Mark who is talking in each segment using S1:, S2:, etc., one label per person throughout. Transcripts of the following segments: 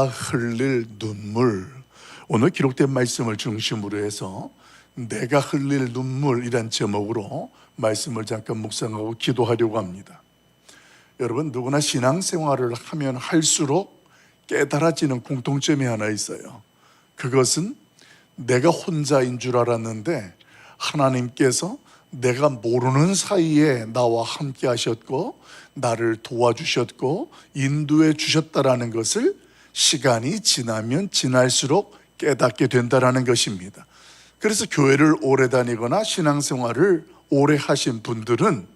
S1: 흘릴 눈물, 오늘 기록된 말씀을 중심으로 해서 내가 흘릴 눈물이란 제목으로 말씀을 잠깐 묵상하고 기도하려고 합니다. 여러분, 누구나 신앙생활을 하면 할수록 깨달아지는 공통점이 하나 있어요. 그것은 내가 혼자인 줄 알았는데 하나님께서 내가 모르는 사이에 나와 함께 하셨고 나를 도와주셨고 인도해 주셨다라는 것을 시간이 지나면 지날수록 깨닫게 된다는 것입니다. 그래서 교회를 오래 다니거나 신앙생활을 오래 하신 분들은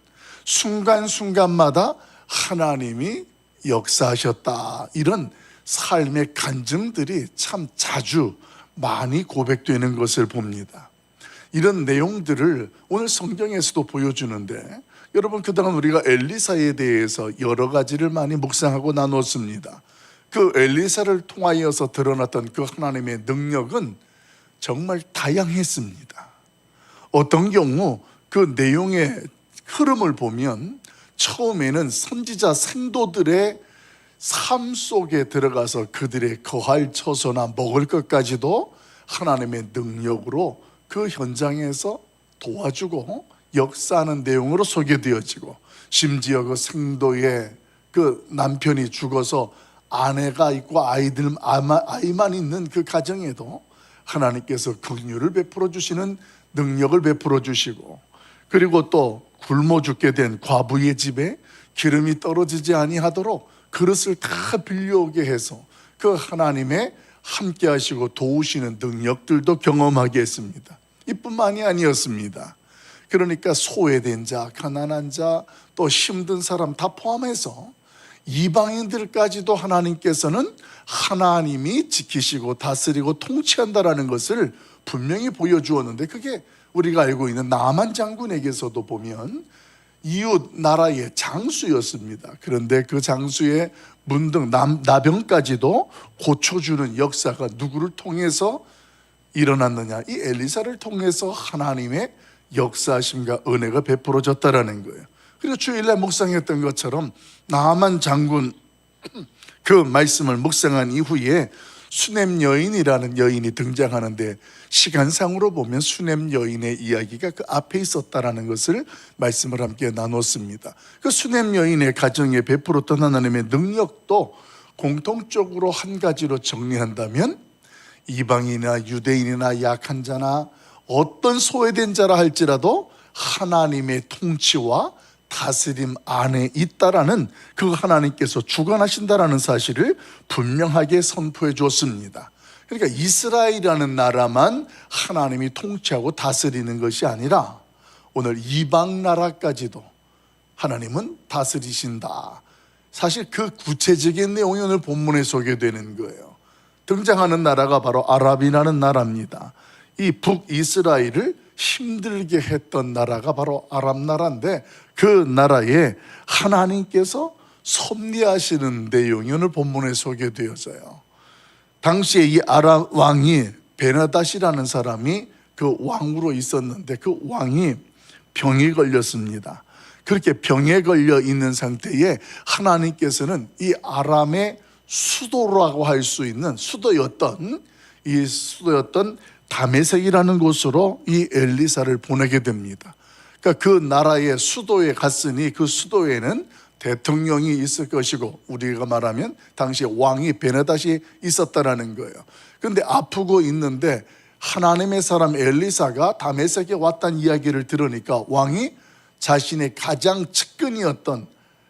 S1: 순간순간마다 하나님이 역사하셨다, 이런 삶의 간증들이 참 자주 많이 고백되는 것을 봅니다. 이런 내용들을 오늘 성경에서도 보여주는데, 여러분, 그동안 우리가 엘리사에 대해서 여러 가지를 많이 묵상하고 나눴습니다. 그 엘리사를 통하여서 드러났던 그 하나님의 능력은 정말 다양했습니다. 어떤 경우 그 내용의 흐름을 보면 처음에는 선지자 생도들의 삶 속에 들어가서 그들의 거할 처소나 먹을 것까지도 하나님의 능력으로 그 현장에서 도와주고 역사하는 내용으로 소개되어지고, 심지어 그 생도의 그 남편이 죽어서 아내가 있고 아이만 있는 그 가정에도 하나님께서 긍휼을 베풀어 주시는 능력을 베풀어 주시고, 그리고 또 굶어 죽게 된 과부의 집에 기름이 떨어지지 아니하도록 그릇을 다 빌려오게 해서 그 하나님의 함께 하시고 도우시는 능력들도 경험하게 했습니다. 이뿐만이 아니었습니다. 그러니까 소외된 자, 가난한 자, 또 힘든 사람 다 포함해서 이방인들까지도 하나님께서는 하나님이 지키시고 다스리고 통치한다라는 것을 분명히 보여주었는데, 그게 우리가 알고 있는 나만 장군에게서도 보면 이웃 나라의 장수였습니다. 그런데 그 장수의 문둥 나병까지도 고쳐주는 역사가 누구를 통해서 일어났느냐? 이 엘리사를 통해서 하나님의 역사하심과 은혜가 베풀어졌다라는 거예요. 그리고 주일날 묵상했던 것처럼 나만 장군 그 말씀을 묵상한 이후에 수넴 여인이라는 여인이 등장하는데, 시간상으로 보면 수넴 여인의 이야기가 그 앞에 있었다라는 것을 말씀을 함께 나눴습니다. 그 수넴 여인의 가정에 베풀었던 하나님의 능력도 공통적으로 한 가지로 정리한다면, 이방인이나 유대인이나 약한 자나 어떤 소외된 자라 할지라도 하나님의 통치와 다스림 안에 있다라는, 그 하나님께서 주관하신다라는 사실을 분명하게 선포해 줬습니다. 그러니까 이스라엘이라는 나라만 하나님이 통치하고 다스리는 것이 아니라 오늘 이방 나라까지도 하나님은 다스리신다. 사실 그 구체적인 내용이 오늘 본문에 소개되는 거예요. 등장하는 나라가 바로 아랍이라는 나라입니다. 이 북이스라엘을 힘들게 했던 나라가 바로 아랍 나라인데, 그 나라에 하나님께서 섭리하시는 내용이 오늘 본문에 소개되어져요. 당시에 이 아랍 왕이 베나닷이라는 사람이 그 왕으로 있었는데, 그 왕이 병에 걸렸습니다. 그렇게 병에 걸려 있는 상태에 하나님께서는 이 아람의 수도라고 할 수 있는 수도였던 다메섹이라는 곳으로 이 엘리사를 보내게 됩니다. 그러니까 그 나라의 수도에 갔으니 그 수도에는 대통령이 있을 것이고, 우리가 말하면 당시에 왕이 베나닷이 있었다라는 거예요. 그런데 아프고 있는데 하나님의 사람 엘리사가 다메섹에 왔다는 이야기를 들으니까 왕이 자신의 가장 측근이었던,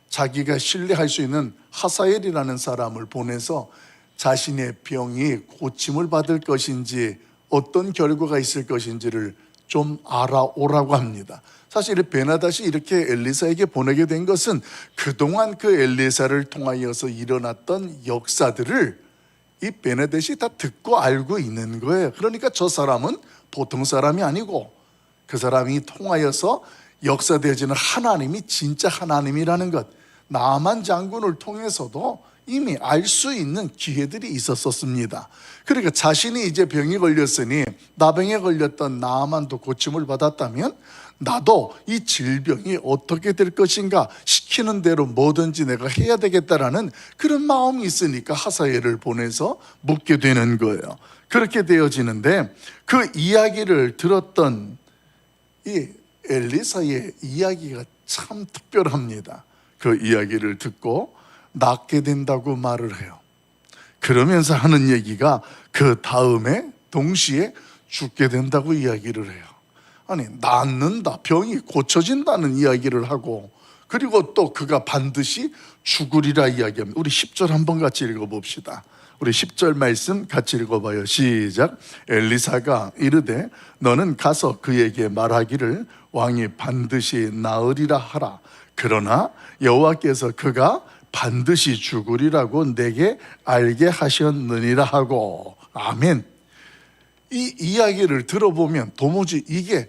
S1: 자기가 신뢰할 수 있는 하사엘이라는 사람을 보내서 자신의 병이 고침을 받을 것인지 어떤 결과가 있을 것인지를 좀 알아오라고 합니다. 사실 베나닷이 이렇게 엘리사에게 보내게 된 것은 그동안 그 엘리사를 통하여서 일어났던 역사들을 이 베나닷이 다 듣고 알고 있는 거예요. 그러니까 저 사람은 보통 사람이 아니고 그 사람이 통하여서 역사되어지는 하나님이 진짜 하나님이라는 것, 나만 장군을 통해서도 이미 알 수 있는 기회들이 있었습니다. 그러니까 자신이 이제 병이 걸렸으니 나병에 걸렸던 나아만도 고침을 받았다면 나도 이 질병이 어떻게 될 것인가, 시키는 대로 뭐든지 내가 해야 되겠다라는 그런 마음이 있으니까 하사엘을 보내서 묻게 되는 거예요. 그렇게 되어지는데 그 이야기를 들었던 이 엘리사의 이야기가 참 특별합니다. 그 이야기를 듣고 낫게 된다고 말을 해요. 그러면서 하는 얘기가 그 다음에 동시에 죽게 된다고 이야기를 해요. 아니, 낫는다, 병이 고쳐진다는 이야기를 하고, 그리고 또 그가 반드시 죽으리라 이야기합니다. 우리 10절 한번 같이 읽어봅시다. 우리 10절 말씀 같이 읽어봐요. 시작. 엘리사가 이르되 너는 가서 그에게 말하기를 왕이 반드시 나으리라 하라. 그러나 여호와께서 그가 반드시 죽으리라고 내게 알게 하셨느니라 하고. 아멘. 이 이야기를 들어보면 도무지 이게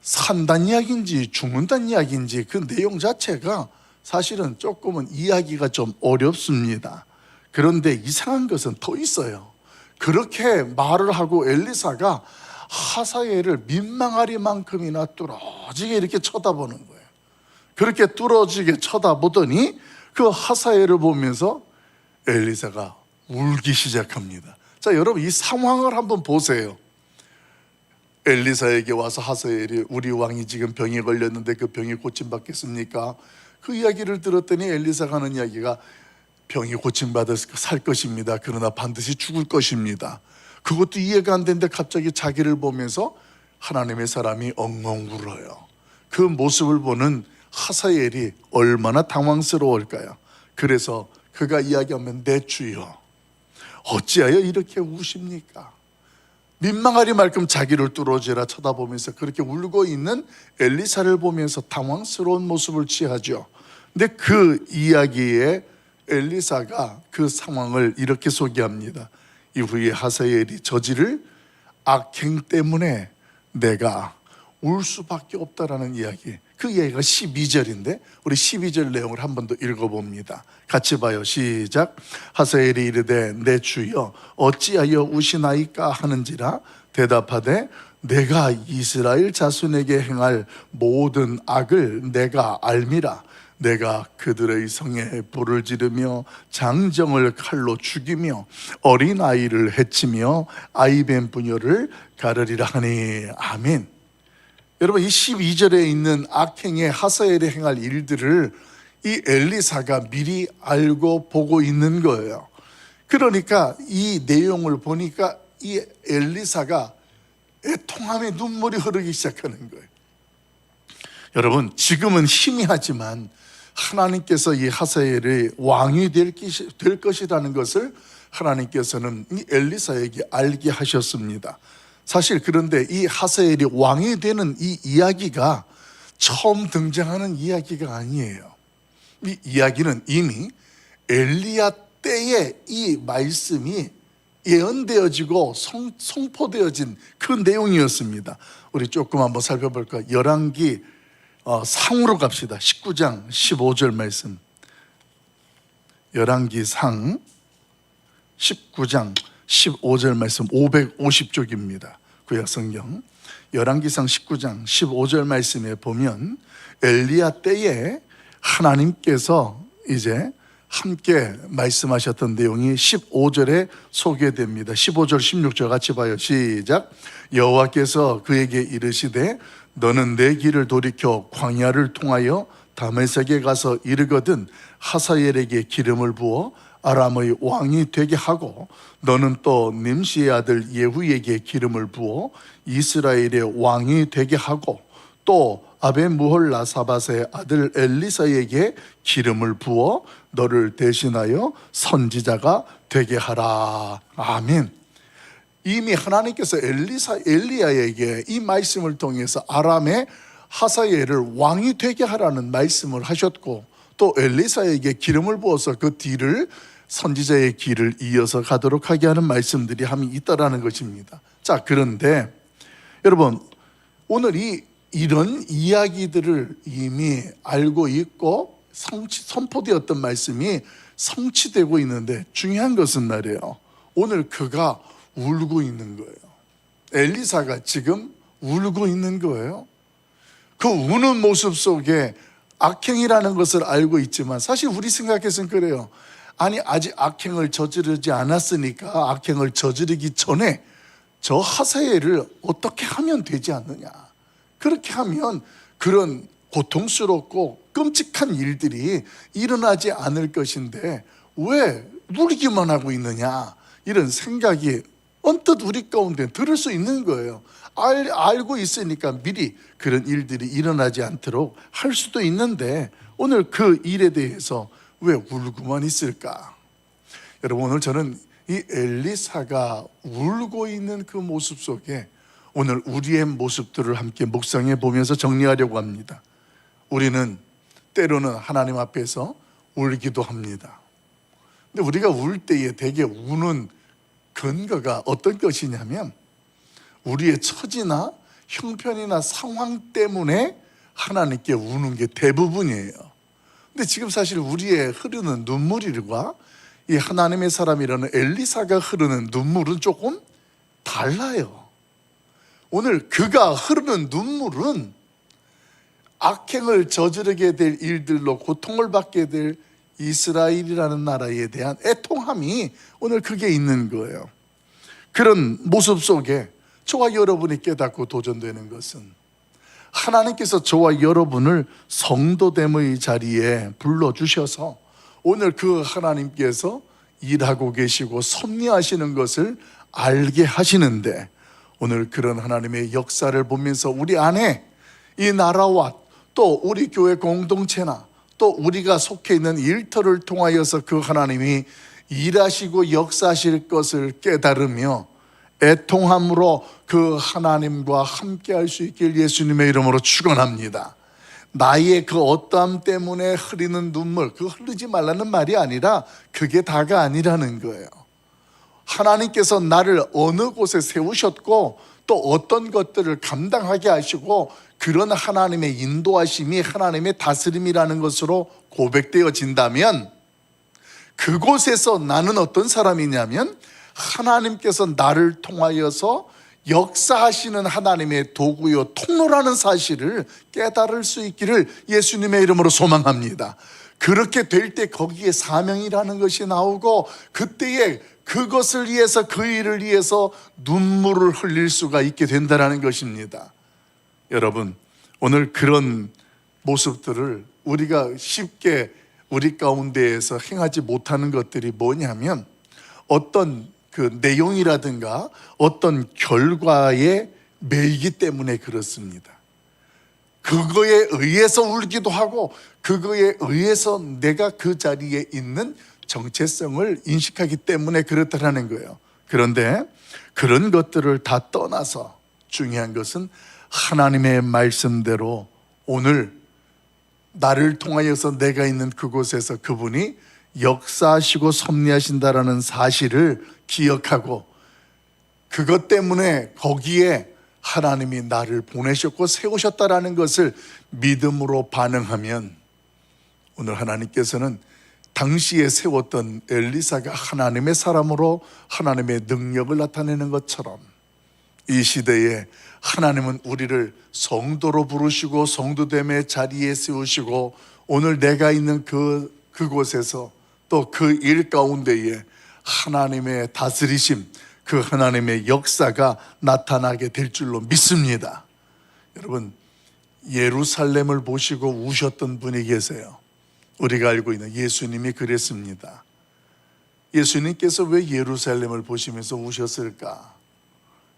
S1: 산다는 이야기인지 죽는다는 이야기인지 그 내용 자체가 사실은 조금은 이야기가 좀 어렵습니다. 그런데 이상한 것은 더 있어요. 그렇게 말을 하고 엘리사가 하사엘을 민망하리만큼이나 뚫어지게 이렇게 쳐다보는 거예요. 그렇게 뚫어지게 쳐다보더니 그 하사엘을 보면서 엘리사가 울기 시작합니다. 자, 여러분 이 상황을 한번 보세요. 엘리사에게 와서 하사엘이 우리 왕이 지금 병에 걸렸는데 그 병이 고침받겠습니까? 그 이야기를 들었더니 엘리사가 하는 이야기가 병이 고침받아서 살 것입니다. 그러나 반드시 죽을 것입니다. 그것도 이해가 안 되는데 갑자기 자기를 보면서 하나님의 사람이 엉엉 울어요. 그 모습을 보는 하사엘이 얼마나 당황스러울까요? 그래서 그가 이야기하면 내 주여 어찌하여 이렇게 우십니까? 민망하리 말끔 자기를 뚫어지라 쳐다보면서 그렇게 울고 있는 엘리사를 보면서 당황스러운 모습을 취하죠. 근데 그 이야기에 엘리사가 그 상황을 이렇게 소개합니다. 이후에 하사엘이 저지를 악행 때문에 내가 울 수밖에 없다라는 이야기. 그 이야기가 12절인데 우리 12절 내용을 한 번 더 읽어봅니다. 같이 봐요. 시작. 하사엘이 이르되 내 주여 어찌하여 우시나이까 하는지라 대답하되 내가 이스라엘 자손에게 행할 모든 악을 내가 알미라. 내가 그들의 성에 불을 지르며 장정을 칼로 죽이며 어린아이를 해치며 아이벤 부녀를 가르리라 하니. 아멘. 여러분 이 12절에 있는 악행의 하사엘이 행할 일들을 이 엘리사가 미리 알고 보고 있는 거예요. 그러니까 이 내용을 보니까 이 엘리사가 애통함에 눈물이 흐르기 시작하는 거예요. 여러분 지금은 희미하지만 하나님께서 이 하사엘이 왕이 될 것이라는 것을 하나님께서는 이 엘리사에게 알게 하셨습니다. 사실 그런데 이 하사엘이 왕이 되는 이 이야기가 처음 등장하는 이야기가 아니에요. 이 이야기는 이미 엘리야 때에 이 말씀이 예언되어지고 선포되어진 그 내용이었습니다. 우리 조금 한번 살펴볼까요? 열왕기 상으로 갑시다. 19장 15절 말씀. 열왕기 상 19장 15절 말씀 550쪽입니다. 구약 성경 열왕기상 19장 15절 말씀에 보면 엘리야 때에 하나님께서 이제 함께 말씀하셨던 내용이 15절에 소개됩니다. 15절 16절 같이 봐요. 시작. 여호와께서 그에게 이르시되 너는 내 길을 돌이켜 광야를 통하여 다메섹에 가서 이르거든 하사엘에게 기름을 부어 아람의 왕이 되게 하고 너는 또 님시의 아들 예후에게 기름을 부어 이스라엘의 왕이 되게 하고 또 아벤무홀라사밧의 아들 엘리사에게 기름을 부어 너를 대신하여 선지자가 되게 하라. 아멘. 이미 하나님께서 엘리야에게 이 말씀을 통해서 아람의 하사엘을 왕이 되게 하라는 말씀을 하셨고 또 엘리사에게 기름을 부어서 그 뒤를 선지자의 길을 이어서 가도록 하게 하는 말씀들이 함이 있다라는 것입니다. 자, 그런데 여러분 오늘 이런 이야기들을 이미 알고 있고 선포되었던 말씀이 성취되고 있는데 중요한 것은 말이에요, 오늘 그가 울고 있는 거예요. 엘리사가 지금 울고 있는 거예요. 그 우는 모습 속에 악행이라는 것을 알고 있지만, 사실 우리 생각해서는 그래요. 아니, 아직 악행을 저지르지 않았으니까 악행을 저지르기 전에 저 하사엘을 어떻게 하면 되지 않느냐, 그렇게 하면 그런 고통스럽고 끔찍한 일들이 일어나지 않을 것인데 왜 누리기만 하고 있느냐, 이런 생각이 언뜻 우리 가운데 들을 수 있는 거예요. 알고 있으니까 미리 그런 일들이 일어나지 않도록 할 수도 있는데, 오늘 그 일에 대해서 왜 울고만 있을까? 여러분, 오늘 저는 이 엘리사가 울고 있는 그 모습 속에 오늘 우리의 모습들을 함께 묵상해 보면서 정리하려고 합니다. 우리는 때로는 하나님 앞에서 울기도 합니다. 근데 우리가 울 때에 대개 우는 근거가 어떤 것이냐면, 우리의 처지나 형편이나 상황 때문에 하나님께 우는 게 대부분이에요. 근데 지금 사실 우리의 흐르는 눈물과 이 하나님의 사람이라는 엘리사가 흐르는 눈물은 조금 달라요. 오늘 그가 흐르는 눈물은 악행을 저지르게 될 일들로 고통을 받게 될 이스라엘이라는 나라에 대한 애통함이 오늘 그게 있는 거예요. 그런 모습 속에 저와 여러분이 깨닫고 도전되는 것은, 하나님께서 저와 여러분을 성도됨의 자리에 불러주셔서 오늘 그 하나님께서 일하고 계시고 섭리하시는 것을 알게 하시는데, 오늘 그런 하나님의 역사를 보면서 우리 안에 이 나라와 또 우리 교회 공동체나 또 우리가 속해 있는 일터를 통하여서 그 하나님이 일하시고 역사하실 것을 깨달으며 애통함으로 그 하나님과 함께 할 수 있길 예수님의 이름으로 축원합니다. 나의 그 어떠함 때문에 흐리는 눈물, 그 흐르지 말라는 말이 아니라 그게 다가 아니라는 거예요. 하나님께서 나를 어느 곳에 세우셨고 또 어떤 것들을 감당하게 하시고, 그런 하나님의 인도하심이 하나님의 다스림이라는 것으로 고백되어진다면, 그곳에서 나는 어떤 사람이냐면 하나님께서 나를 통하여서 역사하시는 하나님의 도구요 통로라는 사실을 깨달을 수 있기를 예수님의 이름으로 소망합니다. 그렇게 될 때 거기에 사명이라는 것이 나오고, 그때에 그것을 위해서, 그 일을 위해서 눈물을 흘릴 수가 있게 된다는 것입니다. 여러분, 오늘 그런 모습들을 우리가 쉽게 우리 가운데에서 행하지 못하는 것들이 뭐냐면, 어떤 그 내용이라든가 어떤 결과에 매이기 때문에 그렇습니다. 그거에 의해서 울기도 하고, 그거에 의해서 내가 그 자리에 있는 정체성을 인식하기 때문에 그렇다라는 거예요. 그런데 그런 것들을 다 떠나서 중요한 것은 하나님의 말씀대로 오늘 나를 통하여서 내가 있는 그곳에서 그분이 역사하시고 섭리하신다라는 사실을 기억하고, 그것 때문에 거기에 하나님이 나를 보내셨고 세우셨다라는 것을 믿음으로 반응하면, 오늘 하나님께서는 당시에 세웠던 엘리사가 하나님의 사람으로 하나님의 능력을 나타내는 것처럼 이 시대에 하나님은 우리를 성도로 부르시고 성도됨의 자리에 세우시고, 오늘 내가 있는 그곳에서 또 그 일 가운데에 하나님의 다스리심, 그 하나님의 역사가 나타나게 될 줄로 믿습니다. 여러분, 예루살렘을 보시고 우셨던 분이 계세요. 우리가 알고 있는 예수님이 그랬습니다. 예수님께서 왜 예루살렘을 보시면서 우셨을까?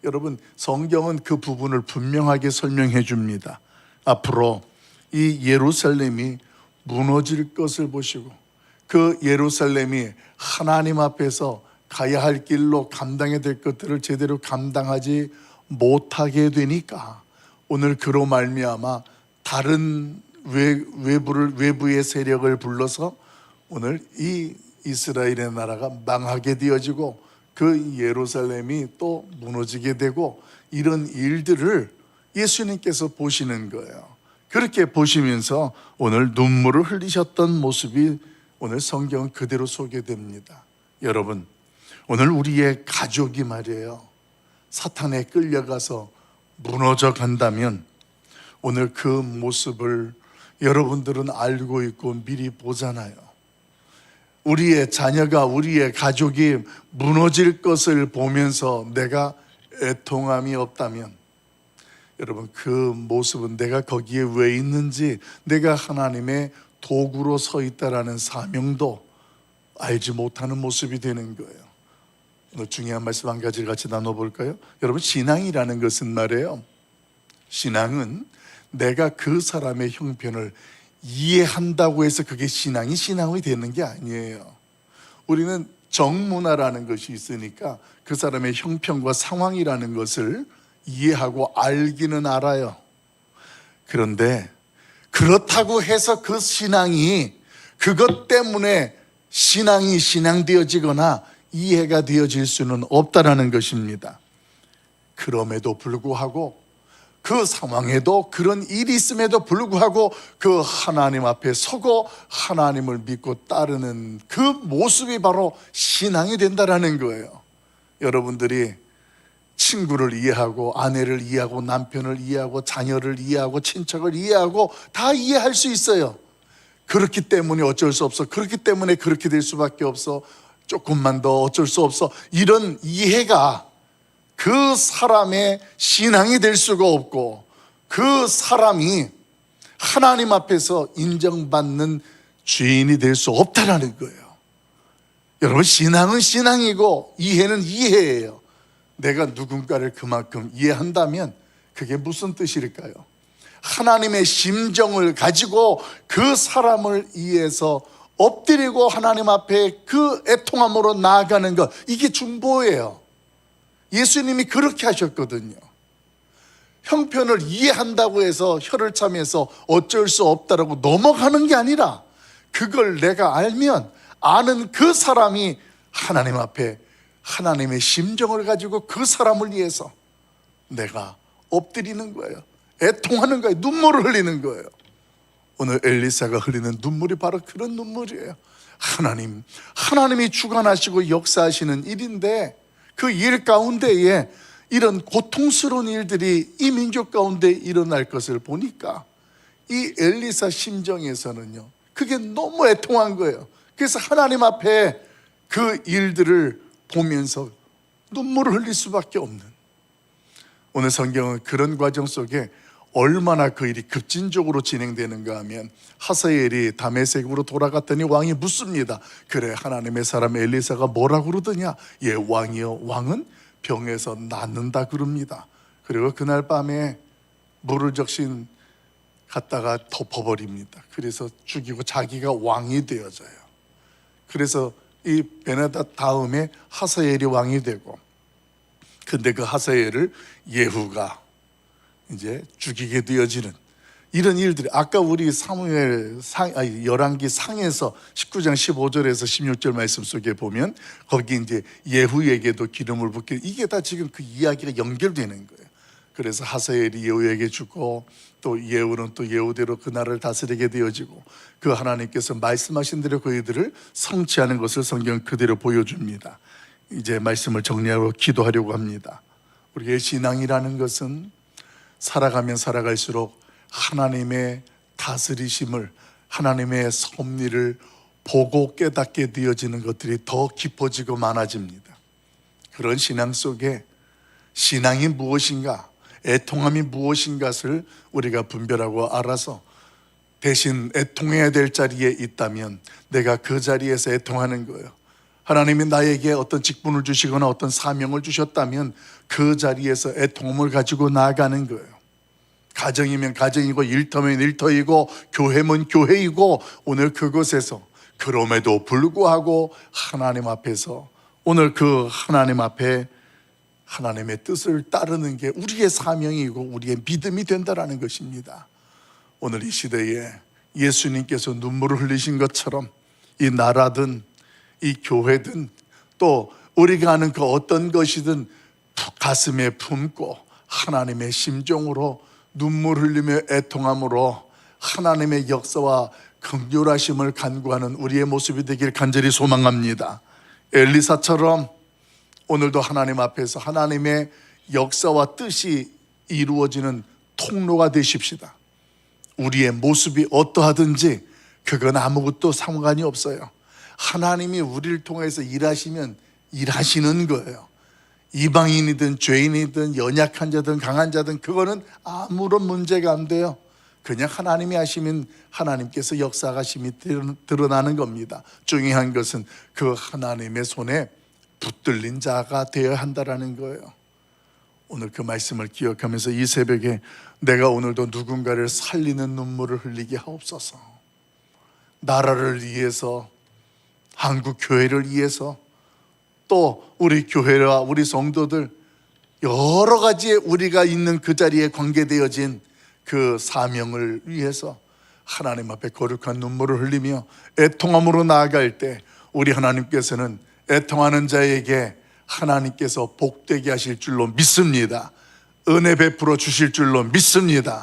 S1: 여러분, 성경은 그 부분을 분명하게 설명해 줍니다. 앞으로 이 예루살렘이 무너질 것을 보시고, 그 예루살렘이 하나님 앞에서 가야 할 길로 감당해야 될 것들을 제대로 감당하지 못하게 되니까, 오늘 그로 말미암아 다른 외부의 세력을 불러서 오늘 이 이스라엘의 나라가 망하게 되어지고, 그 예루살렘이 또 무너지게 되고, 이런 일들을 예수님께서 보시는 거예요. 그렇게 보시면서 오늘 눈물을 흘리셨던 모습이 오늘 성경은 그대로 소개됩니다. 여러분, 오늘 우리의 가족이 말이에요, 사탄에 끌려가서 무너져 간다면 오늘 그 모습을 여러분들은 알고 있고 미리 보잖아요. 우리의 자녀가, 우리의 가족이 무너질 것을 보면서 내가 애통함이 없다면, 여러분, 그 모습은 내가 거기에 왜 있는지, 내가 하나님의 도구로 서 있다라는 사명도 알지 못하는 모습이 되는 거예요. 오늘 중요한 말씀 한 가지를 같이 나눠볼까요? 여러분, 신앙이라는 것은 말이에요, 신앙은 내가 그 사람의 형편을 이해한다고 해서 그게 신앙이 되는 게 아니에요. 우리는 정문화라는 것이 있으니까 그 사람의 형편과 상황이라는 것을 이해하고 알기는 알아요. 그런데 그렇다고 해서 그 신앙이, 그것 때문에 신앙이 신앙되어지거나 이해가 되어질 수는 없다라는 것입니다. 그럼에도 불구하고, 그 상황에도, 그런 일이 있음에도 불구하고 그 하나님 앞에 서고 하나님을 믿고 따르는 그 모습이 바로 신앙이 된다라는 거예요. 여러분들이 친구를 이해하고, 아내를 이해하고, 남편을 이해하고, 자녀를 이해하고, 친척을 이해하고 다 이해할 수 있어요. 그렇기 때문에 어쩔 수 없어, 그렇기 때문에 그렇게 될 수밖에 없어, 조금만 더 어쩔 수 없어, 이런 이해가 그 사람의 신앙이 될 수가 없고, 그 사람이 하나님 앞에서 인정받는 죄인이 될 수 없다라는 거예요. 여러분, 신앙은 신앙이고 이해는 이해예요. 내가 누군가를 그만큼 이해한다면 그게 무슨 뜻일까요? 하나님의 심정을 가지고 그 사람을 이해해서 엎드리고 하나님 앞에 그 애통함으로 나아가는 것, 이게 중보예요. 예수님이 그렇게 하셨거든요. 형편을 이해한다고 해서 혀를 차면서 어쩔 수 없다라고 넘어가는 게 아니라, 그걸 내가 알면 아는 그 사람이 하나님 앞에 하나님의 심정을 가지고 그 사람을 위해서 내가 엎드리는 거예요. 애통하는 거예요. 눈물을 흘리는 거예요. 오늘 엘리사가 흘리는 눈물이 바로 그런 눈물이에요. 하나님이 주관하시고 역사하시는 일인데, 그 일 가운데에 이런 고통스러운 일들이 이 민족 가운데 일어날 것을 보니까 이 엘리사 심정에서는요, 그게 너무 애통한 거예요. 그래서 하나님 앞에 그 일들을 보면서 눈물을 흘릴 수밖에 없는, 오늘 성경은 그런 과정 속에 얼마나 그 일이 급진적으로 진행되는가 하면, 하사엘이 다메섹으로 돌아갔더니 왕이 묻습니다. 그래, 하나님의 사람 엘리사가 뭐라고 그러더냐? 예, 왕이요, 왕은 병에서 낫는다 그럽니다. 그리고 그날 밤에 물을 적신 갖다가 덮어버립니다. 그래서 죽이고 자기가 왕이 되어져요. 그래서 이 베나닷 다음에 하사엘이 왕이 되고, 근데 그 하사엘을 예후가 이제 죽이게 되어지는 이런 일들이, 아까 우리 열왕기 상에서 19장 15절에서 16절 말씀 속에 보면 거기 이제 예후에게도 기름을 붓게, 이게 다 지금 그 이야기가 연결되는 거예요. 그래서 하사엘이 예후에게 죽고, 또 예후는 또 예후대로 그 나라를 다스리게 되어지고, 그 하나님께서 말씀하신 대로 그들을 성취하는 것을 성경 그대로 보여줍니다. 이제 말씀을 정리하고 기도하려고 합니다. 우리의 신앙이라는 것은 살아가면 살아갈수록 하나님의 다스리심을, 하나님의 섭리를 보고 깨닫게 되어지는 것들이 더 깊어지고 많아집니다. 그런 신앙 속에 신앙이 무엇인가, 애통함이 무엇인가를 우리가 분별하고 알아서, 대신 애통해야 될 자리에 있다면 내가 그 자리에서 애통하는 거예요. 하나님이 나에게 어떤 직분을 주시거나 어떤 사명을 주셨다면 그 자리에서 애통함을 가지고 나아가는 거예요. 가정이면 가정이고, 일터면 일터이고, 교회면 교회이고, 오늘 그곳에서 그럼에도 불구하고 하나님 앞에서, 오늘 그 하나님 앞에 하나님의 뜻을 따르는 게 우리의 사명이고 우리의 믿음이 된다라는 것입니다. 오늘 이 시대에 예수님께서 눈물을 흘리신 것처럼 이 나라든 이 교회든 또 우리가 아는 그 어떤 것이든 가슴에 품고 하나님의 심정으로 눈물 흘리며 애통함으로 하나님의 역사와 긍휼하심을 간구하는 우리의 모습이 되길 간절히 소망합니다. 엘리사처럼 오늘도 하나님 앞에서 하나님의 역사와 뜻이 이루어지는 통로가 되십시다. 우리의 모습이 어떠하든지 그건 아무것도 상관이 없어요. 하나님이 우리를 통해서 일하시면 일하시는 거예요. 이방인이든 죄인이든 연약한 자든 강한 자든 그거는 아무런 문제가 안 돼요. 그냥 하나님이 하시면 하나님께서 역사하심이 드러나는 겁니다. 중요한 것은 그 하나님의 손에 붙들린 자가 되어야 한다는 거예요. 오늘 그 말씀을 기억하면서 이 새벽에 내가 오늘도 누군가를 살리는 눈물을 흘리게 하옵소서. 나라를 위해서, 한국 교회를 위해서, 또 우리 교회와 우리 성도들 여러 가지의 우리가 있는 그 자리에 관계되어진 그 사명을 위해서 하나님 앞에 거룩한 눈물을 흘리며 애통함으로 나아갈 때 우리 하나님께서는 애통하는 자에게 하나님께서 복되게 하실 줄로 믿습니다. 은혜 베풀어 주실 줄로 믿습니다.